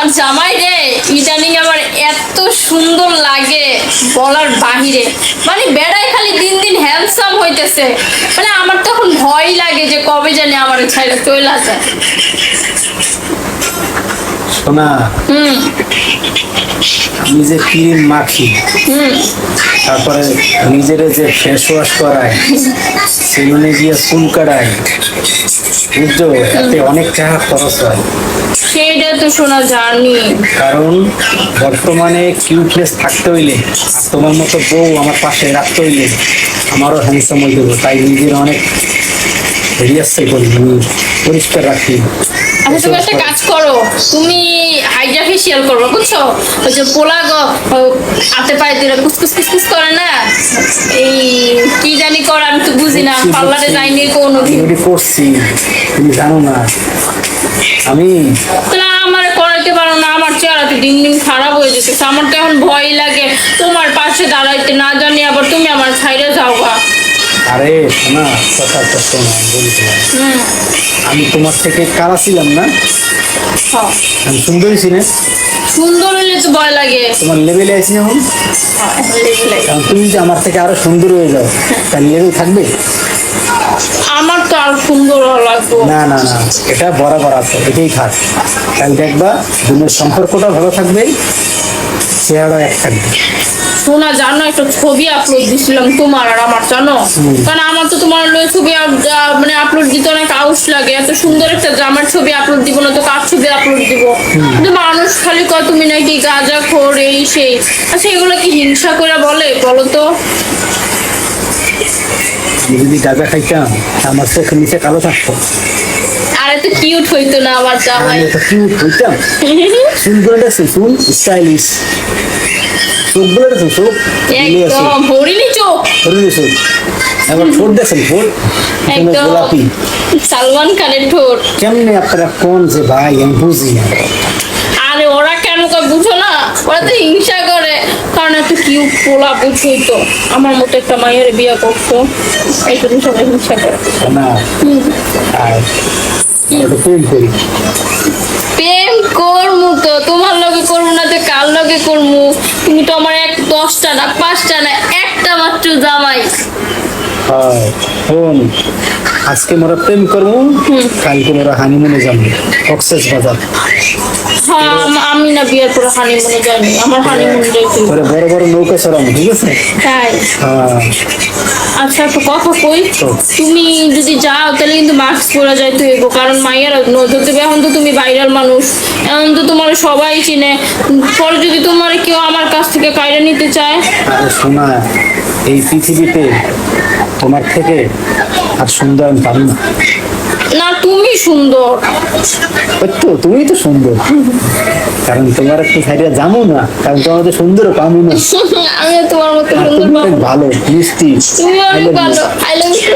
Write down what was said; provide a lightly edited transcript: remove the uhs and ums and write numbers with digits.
আমার জামাই রে ইদানিং আমার এত সুন্দর লাগে বলার বাহিরে। মানে বেড়ায় খালি দিন দিন হ্যান্ডসাম হইতেছে। মানে আমার তখন ভয় লাগে যে কবে জানি আমার ছাইরা চলে আসে। শোনা, আমি যে ক্রিম মাখি, তারপরে নিজের যে ফেস ওয়াশ করায়, সেলুনে গিয়ে চুল কাটায়, বুঝছো, এতে অনেক টাকা খরচ হয়। সেইটা তো শোনা জানি। কারণ বর্তমানে কিউটনেস থাকতে হইলে আর তোমার মতো বউ আমার পাশে রাখতে হইলে আমারও হ্যান্ডসাম হইতে হবে। তাই নিজের অনেক রিহার্সাল করি, আমি পরিষ্কার রাখি। আচ্ছা তুমি একটা কাজ করো, তুমি হাইড্রা ফেসিয়াল করবো বুঝছো। ওই যে পোলা হাতে পায়ে দিলে কুচকুচ কুচকুচ করে না, এই কি জানি করে আমি তো বুঝি না, পার্লারে যাইনি কোনোদিন। করছি, তুমি জানো না আমি। তাহলে আমার করাইতে পারো না? আমার চেহারা তো দিন দিন খারাপ হয়ে যেতেছে। আমার তো এখন ভয় লাগে তোমার পাশে দাঁড়াইতে, না জানি আবার তুমি আমার ছাইরে যাওয়া। আরে শোনা, কথা একটা শোনা, বলি তোমার, আমি তোমার থেকে কারা ছিলাম না, আমি সুন্দরী ছি না? সুন্দর হইলে তো ভয় লাগে। তোমার লেভেলে আছি এখন। কারণ তুমি যে আমার থেকে আরো সুন্দর হয়ে যাও, তার লেভেল থাকবে? আমার তো আর সুন্দর লাগবে না না না, এটা বরাবর আছে, এটাই থাক। তাহলে দেখবা দুনের সম্পর্কটা ভালো থাকবে, চেহারা এক থাকবে। শোনা, জানো একটা ছবি আপলোড দিছিলাম তোমার আর আমার, জানো? কারণ আমার তো তোমার ছবি মানে আপলোড দিতে অনেক আউশ লাগে। এত সুন্দর একটা জামার ছবি আপলোড দিব না তো কার ছবি আপলোড দিব? কিন্তু মানুষ খালি কয় তুমি নাকি গাঁজা খোর এই সেই। আচ্ছা এগুলো কি হিংসা করে বলে বলো তো? আমি যদি গাঁজা খাইতাম আমার চোখের নিচে কালো থাকতো। আর এত কিউট হইতো না আমার জামাই? আমি এত কিউট হইতাম? চুলগুলো দেখছো, চুল স্টাইলিশ, চোখগুলো দেখছো, চোখ একদম হরিণী চোখ। হরিণী চোখ। এবার ঠোঁট দেখছেন, ঠোঁট একদম গোলাপি, সালমান খানের ঠোঁট। কেমনে আপনারা কোন যে ভাই আমি বুঝি না। আরে ওরা কেন কয় বুঝো না? ওরা তো হিংসা করে, কারণ এত কিউট পোলা বুঝোই তো। আমার মতো একটা মায়ের বিয়ে করছো, এই জন্য সবাই হিংসা করে। না, আর প্রেম করি। প্রেম করমু তো, তোমার লগে করবো না তো কার লগে করমু? তুমি তো আমার 10টা না 5টা না একটা মাত্র জামাই। হয় শোন, আজকে মোরা প্রেম করবো, কালকে মোরা হানিমুনে যাবো কক্সেস বাজার। হ্যাঁ আমি না বিয়ের পরে হানিমুনে যাইনি, আমার হানিমুন যাইতে বড় বড় নৌকা চড়াবো, ঠিক আছে? তাই। হ্যাঁ। আচ্ছা একটা কথা কই, তুমি যদি যাও তাহলে কিন্তু মাস্ক পরে যাইতে হইব, কারণ মাইয়ারা নজর দেবে। এখন তো তুমি ভাইরাল মানুষ, এখন তো তোমার সবাই চিনে। পরে যদি তোমার কেউ আমার কাছ থেকে কাইরা নিতে চায়? আরে শোনা, এই পৃথিবীতে তোমার থেকে আর সুন্দর আমি পারি না। না তুমি সুন্দর। ওই তো, তুমি তো সুন্দর, কারণ তোমার একটু সাইডে যাবো না, কারণ তোমার তো সুন্দর পাবো না। আমি তোমার মতো আর সুন্দর তুমি অনেক পাবো। ভালো, মিষ্টি। তুমি অনেক ভালো। I love you.